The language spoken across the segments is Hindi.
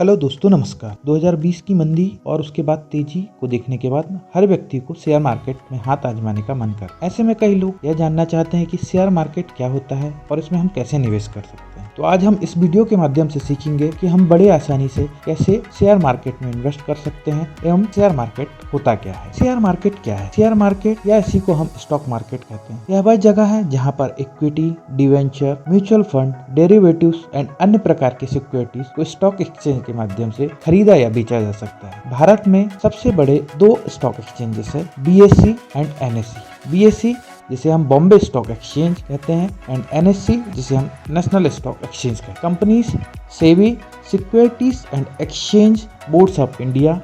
हेलो दोस्तों, नमस्कार। 2020 की मंदी और उसके बाद तेजी को देखने के बाद हर व्यक्ति को शेयर मार्केट में हाथ आजमाने का मन कर। ऐसे में कई लोग यह जानना चाहते हैं कि शेयर मार्केट क्या होता है और इसमें हम कैसे निवेश कर सकते हैं। तो आज हम इस वीडियो के माध्यम से सीखेंगे कि हम बड़े आसानी से कैसे शेयर मार्केट में इन्वेस्ट कर सकते हैं एवं शेयर मार्केट होता क्या है। शेयर मार्केट क्या है? शेयर मार्केट या इसी को हम स्टॉक मार्केट कहते हैं, यह वह जगह है जहाँ पर equity, debenture, mutual fund, derivatives and अन्य प्रकार की सिक्योरिटीज को स्टॉक एक्सचेंज के माध्यम से खरीदा या बेचा जा सकता है। भारत में सबसे बड़े दो स्टॉक एक्सचेंजेस है, BSE एंड NSE। BSE जिसे हम बॉम्बे स्टॉक एक्सचेंज कहते हैं एंड NSE जिसे हम नेशनल स्टॉक एक्सचेंज कहते हैं। Companies SEBI, securities and exchange boards of India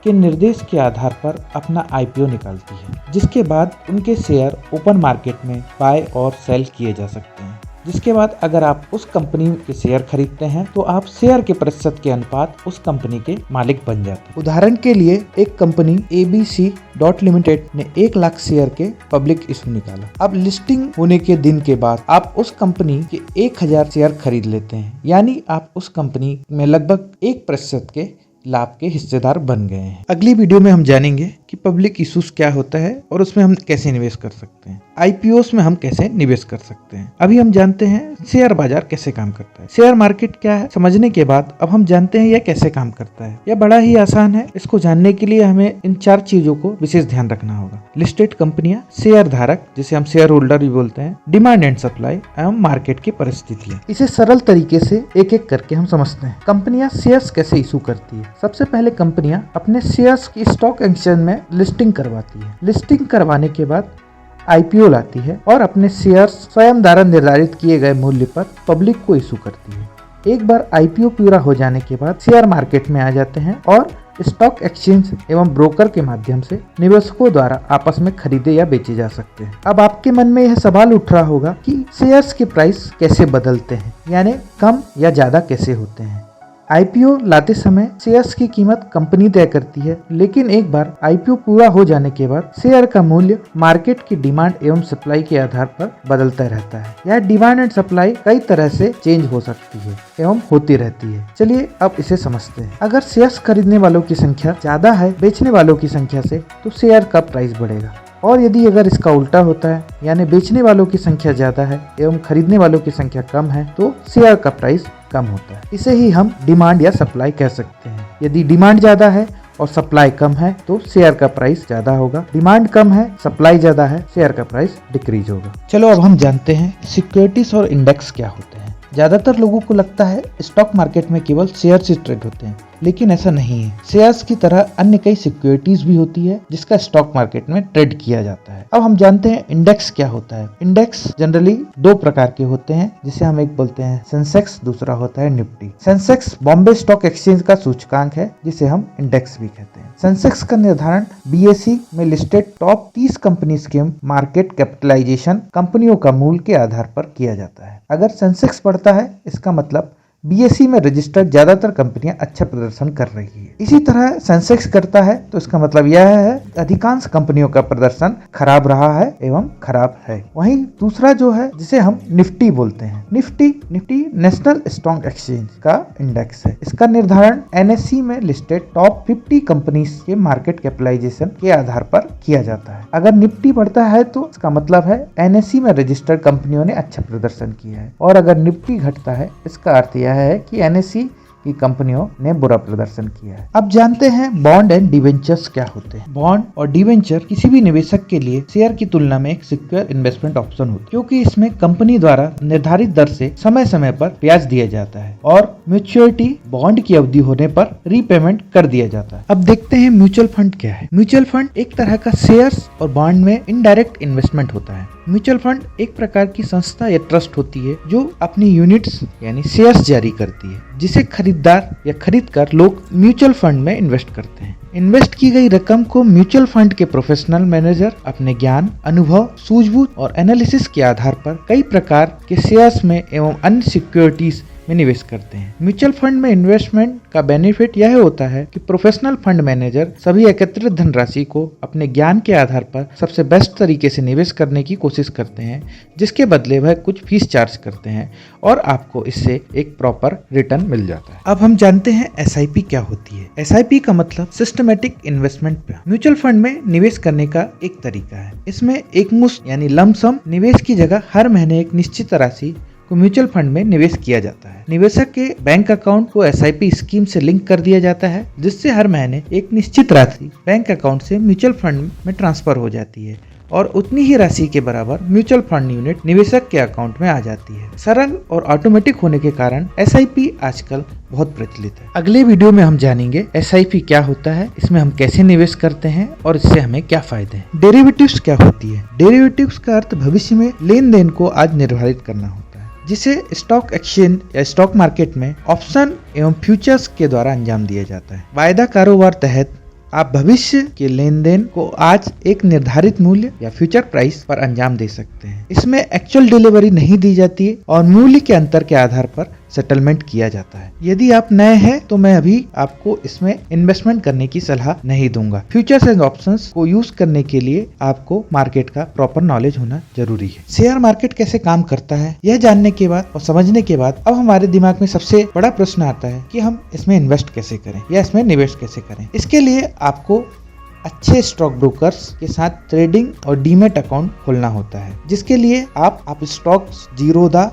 के निर्देश के आधार पर अपना IPO निकालती है, जिसके बाद उनके शेयर ओपन मार्केट में बाय और सेल किए जा सकते हैं। जिसके बाद अगर आप उस कंपनी के शेयर खरीदते हैं तो आप शेयर के प्रतिशत के अनुपात उस कंपनी के मालिक बन जाते हैं। उदाहरण के लिए एक कंपनी ABC लिमिटेड ने 1 लाख शेयर के पब्लिक इशू निकाला। अब लिस्टिंग होने के दिन के बाद आप उस कंपनी के 1000 शेयर खरीद लेते हैं, यानी आप उस कंपनी में लगभग 1% के लाभ के हिस्सेदार बन गए हैं। अगली वीडियो में हम जानेंगे कि पब्लिक इशूज क्या होता है और उसमें हम कैसे निवेश कर सकते हैं, IPOs में हम कैसे निवेश कर सकते हैं। अभी हम जानते हैं शेयर बाजार कैसे काम करता है। शेयर मार्केट क्या है समझने के बाद अब हम जानते हैं यह कैसे काम करता है। यह बड़ा ही आसान है। इसको जानने के लिए हमें इन 4 चीजों को विशेष ध्यान रखना होगा। लिस्टेड कंपनियां, शेयर धारक जिसे हम शेयर होल्डर भी बोलते हैं, डिमांड एंड सप्लाई एवं मार्केट की परिस्थितियां। इसे सरल तरीके से एक एक करके हम समझते हैं। कंपनियां शेयर्स कैसे इशू करती है। सबसे पहले कंपनियां अपने शेयर्स की स्टॉक एक्सचेंज में लिस्टिंग करवाती है। लिस्टिंग करवाने के बाद IPO लाती है और अपने शेयर्स स्वयं द्वारा निर्धारित किए गए मूल्य पर पब्लिक को इशू करती है। एक बार IPO पूरा हो जाने के बाद शेयर मार्केट में आ जाते हैं और स्टॉक एक्सचेंज एवं ब्रोकर के माध्यम से निवेशकों द्वारा आपस में खरीदे या बेचे जा सकते हैं। अब आपके मन में यह सवाल उठ रहा होगा कि शेयर्स के प्राइस कैसे बदलते हैं, यानी कम या ज्यादा कैसे होते हैं। IPO लाते समय शेयर्स की कीमत कंपनी तय करती है, लेकिन एक बार IPO पूरा हो जाने के बाद शेयर का मूल्य मार्केट की डिमांड एवं सप्लाई के आधार पर बदलता रहता है। यह डिमांड एंड सप्लाई कई तरह से चेंज हो सकती है एवं होती रहती है। चलिए अब इसे समझते हैं। अगर शेयर्स खरीदने वालों की संख्या ज्यादा है बेचने वालों की संख्या से, तो शेयर का प्राइस बढ़ेगा। और यदि अगर इसका उल्टा होता है, यानी बेचने वालों की संख्या ज्यादा है एवं खरीदने वालों की संख्या कम है, तो शेयर का प्राइस कम होता है। इसे ही हम डिमांड या सप्लाई कह सकते हैं। यदि डिमांड ज्यादा है और सप्लाई कम है तो शेयर का प्राइस ज्यादा होगा। डिमांड कम है, सप्लाई ज्यादा है, शेयर का प्राइस डिक्रीज होगा। चलो अब हम जानते हैं सिक्योरिटीज और इंडेक्स क्या होते हैं। ज्यादातर लोगों को लगता है स्टॉक मार्केट में केवल शेयर ही ट्रेड होते हैं, लेकिन ऐसा नहीं है। शेयर्स की तरह अन्य कई सिक्योरिटीज भी होती है जिसका स्टॉक मार्केट में ट्रेड किया जाता है। अब हम जानते हैं इंडेक्स क्या होता है। इंडेक्स जनरली 2 प्रकार के होते हैं, जिसे हम एक बोलते हैं सेंसेक्स, दूसरा होता है Nifty. Sensex Bombay stock exchange का सूचकांक है जिसे हम इंडेक्स भी कहते हैं। सेंसेक्स का निर्धारण BSE में लिस्टेड टॉप 30 कंपनीज के मार्केट कैपिटलाइजेशन कंपनियों का मूल्य के आधार पर किया जाता है। अगर सेंसेक्स बढ़ता है इसका मतलब BSE में रजिस्टर्ड ज्यादातर कंपनियां अच्छा प्रदर्शन कर रही है। इसी तरह सेंसेक्स करता है तो इसका मतलब यह है अधिकांश कंपनियों का प्रदर्शन खराब रहा है एवं खराब है। वहीं दूसरा जो है जिसे हम निफ्टी बोलते हैं, निफ्टी नेशनल स्टॉक एक्सचेंज का इंडेक्स है। इसका निर्धारण NSE में लिस्टेड टॉप 50 कंपनीज के मार्केट कैपिटलाइजेशन के आधार पर किया जाता है। अगर निफ्टी बढ़ता है तो इसका मतलब है NSE में रजिस्टर्ड कंपनियों ने अच्छा प्रदर्शन किया है, और अगर निफ्टी घटता है इसका अर्थ है कि NSE की कंपनियों ने बुरा प्रदर्शन किया है। अब जानते हैं बॉन्ड एंड डिवेंचर्स क्या होते हैं। बॉन्ड और डिवेंचर किसी भी निवेशक के लिए शेयर की तुलना में एक सिक्योर इन्वेस्टमेंट ऑप्शन होता है, क्योंकि इसमें कंपनी द्वारा निर्धारित दर से समय समय पर ब्याज दिया जाता है और मैच्योरिटी बॉन्ड की अवधि होने पर रीपेमेंट कर दिया जाता है। अब देखते हैं म्यूचुअल फंड क्या है। म्यूचुअल फंड एक तरह का शेयर्स और बॉन्ड में इनडायरेक्ट इन्वेस्टमेंट होता है। म्यूचुअल फंड एक प्रकार की संस्था या ट्रस्ट होती है जो अपनी यूनिट्स यानी शेयर्स जारी करती है, जिसे खरीदार या खरीदकर लोग म्यूचुअल फंड में इन्वेस्ट करते हैं। इन्वेस्ट की गई रकम को म्यूचुअल फंड के प्रोफेशनल मैनेजर अपने ज्ञान, अनुभव, सूझबूझ और एनालिसिस के आधार पर कई प्रकार के शेयर्स में एवं अन्य सिक्योरिटीज में निवेश करते हैं। म्यूचुअल फंड में इन्वेस्टमेंट का बेनिफिट यह होता है कि प्रोफेशनल फंड मैनेजर सभी एकत्रित धनराशि को अपने ज्ञान के आधार पर सबसे बेस्ट तरीके से निवेश करने की कोशिश करते हैं, जिसके बदले वह कुछ फीस चार्ज करते हैं और आपको इससे एक प्रॉपर रिटर्न मिल जाता है। अब हम जानते हैं SIP क्या होती है। SIP का मतलब systematic investment plan. Mutual fund में निवेश करने का एक तरीका है। इसमें एक मुश्त यानी लमसम निवेश की जगह हर महीने एक निश्चित राशि को म्यूचुअल फंड में निवेश किया जाता है। निवेशक के बैंक अकाउंट को SIP स्कीम से लिंक कर दिया जाता है, जिससे हर महीने एक निश्चित राशि बैंक अकाउंट से म्यूचुअल फंड में ट्रांसफर हो जाती है और उतनी ही राशि के बराबर म्यूचुअल फंड यूनिट निवेशक के अकाउंट में आ जाती है। सरल और ऑटोमेटिक होने के कारण SIP आजकल बहुत प्रचलित है। अगले वीडियो में हम जानेंगे SIP क्या होता है, इसमें हम कैसे निवेश करते हैं और इससे हमें क्या फायदे हैं। डेरिवेटिव्स क्या होती है। डेरिवेटिव्स का अर्थ भविष्य में लेन देन को आज निर्धारित करना होता है, जिसे स्टॉक एक्सचेंज या स्टॉक मार्केट में ऑप्शन एवं फ्यूचर्स के द्वारा अंजाम दिया जाता है। वायदा कारोबार तहत आप भविष्य के लेन देन को आज एक निर्धारित मूल्य या फ्यूचर प्राइस पर अंजाम दे सकते हैं। इसमें एक्चुअल डिलीवरी नहीं दी जाती है और मूल्य के अंतर के आधार पर सेटलमेंट किया जाता है। यदि आप नए हैं तो मैं अभी आपको इसमें इन्वेस्टमेंट करने की सलाह नहीं दूंगा। फ्यूचर्स एंड ऑप्शंस को यूज करने के लिए आपको मार्केट का प्रॉपर नॉलेज होना जरूरी है। शेयर मार्केट कैसे काम करता है, यह जानने के बाद और समझने के बाद अब हमारे दिमाग में सबसे बड़ा प्रश्न आता है कि हम इसमें इन्वेस्ट कैसे करें या इसमें निवेश कैसे करें। इसके लिए आपको अच्छे स्टॉक ब्रोकर्स के साथ ट्रेडिंग और डीमेट अकाउंट खोलना होता है, जिसके लिए आप stocks, Zerodha,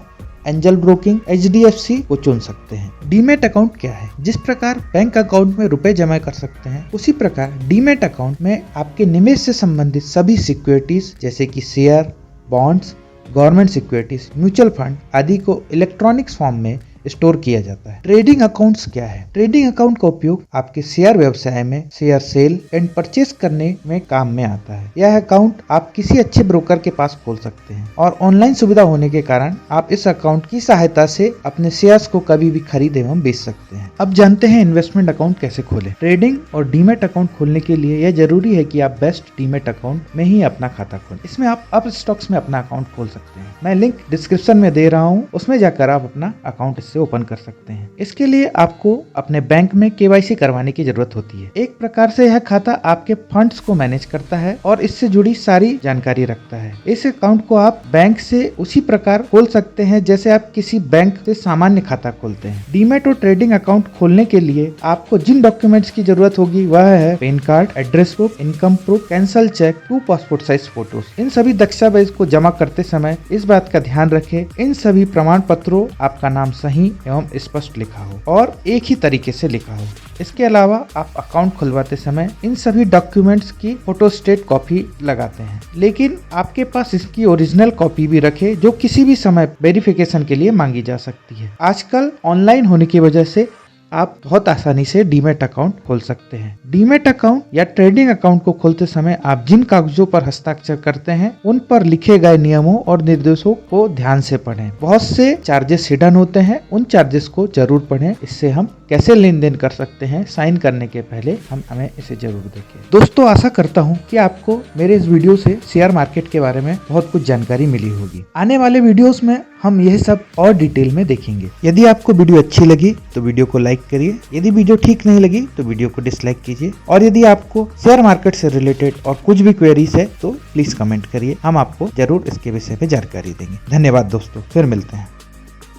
angel broking, HDFC को चुन सकते हैं। डीमेट अकाउंट क्या है। जिस प्रकार बैंक अकाउंट में रुपए जमा कर सकते हैं, उसी प्रकार डीमेट अकाउंट में आपके निवेश से संबंधित सभी सिक्योरिटीज जैसे कि share, bonds, government securities, mutual fund आदि को इलेक्ट्रॉनिक्स फॉर्म में स्टोर किया जाता है। ट्रेडिंग अकाउंट्स क्या है। ट्रेडिंग अकाउंट का उपयोग आपके शेयर व्यवसाय में शेयर सेल एंड परचेज करने में काम में आता है। यह अकाउंट आप किसी अच्छे ब्रोकर के पास खोल सकते हैं और ऑनलाइन सुविधा होने के कारण आप इस अकाउंट की सहायता से अपने शेयर्स को कभी भी खरीद एवं बेच सकते हैं। अब जानते हैं इन्वेस्टमेंट अकाउंट कैसे खोलें। ट्रेडिंग और डीमेट अकाउंट खोलने के लिए यह जरूरी है कि आप बेस्ट डीमेट अकाउंट में ही अपना खाता खोलें। इसमें आप अप स्टॉक्स में अपना अकाउंट खोल सकते हैं। मैं लिंक डिस्क्रिप्शन में दे रहा हूँ, उसमें जाकर आप अपना अकाउंट ओपन कर सकते हैं। इसके लिए आपको अपने बैंक में KYC करवाने की जरूरत होती है। एक प्रकार से यह खाता आपके फंड्स को मैनेज करता है और इससे जुड़ी सारी जानकारी रखता है। इस अकाउंट को आप बैंक से उसी प्रकार खोल सकते हैं जैसे आप किसी बैंक से सामान्य खाता खोलते हैं। डीमेट और ट्रेडिंग अकाउंट खोलने के लिए आपको जिन डॉक्यूमेंट्स की जरूरत होगी वह है PAN card, address proof, income proof, cancel cheque, 2 passport size photos. इन सभी दस्तावेज को जमा करते समय इस बात का ध्यान रखें इन सभी प्रमाण पत्रों आपका नाम सही एवं स्पष्ट लिखा हो और एक ही तरीके से लिखा हो। इसके अलावा आप अकाउंट खुलवाते समय इन सभी डॉक्यूमेंट्स की फोटोस्टेट कॉपी लगाते हैं, लेकिन आपके पास इसकी ओरिजिनल कॉपी भी रखें जो किसी भी समय वेरिफिकेशन के लिए मांगी जा सकती है। आजकल ऑनलाइन होने की वजह से आप बहुत आसानी से डीमेट अकाउंट खोल सकते हैं। डीमेट अकाउंट या ट्रेडिंग अकाउंट को खोलते समय आप जिन कागजों पर हस्ताक्षर करते हैं उन पर लिखे गए नियमों और निर्देशों को ध्यान से पढ़ें। बहुत से चार्जेस हिडन होते हैं, उन चार्जेस को जरूर पढ़ें। इससे हम कैसे लेन देन कर सकते हैं साइन करने के पहले हमें इसे जरूर देखें। दोस्तों, आशा करता हूँ कि आपको मेरे इस वीडियो से शेयर मार्केट के बारे में बहुत कुछ जानकारी मिली होगी। आने वाले वीडियोस में हम यह सब और डिटेल में देखेंगे। यदि आपको वीडियो अच्छी लगी तो वीडियो को लाइक करिए, यदि वीडियो ठीक नहीं लगी तो वीडियो को डिसलाइक कीजिए, और यदि आपको शेयर मार्केट से रिलेटेड और कुछ भी क्वेरीज है तो प्लीज कमेंट करिए, हम आपको जरूर इसके विषय में जानकारी देंगे। धन्यवाद दोस्तों, फिर मिलते हैं।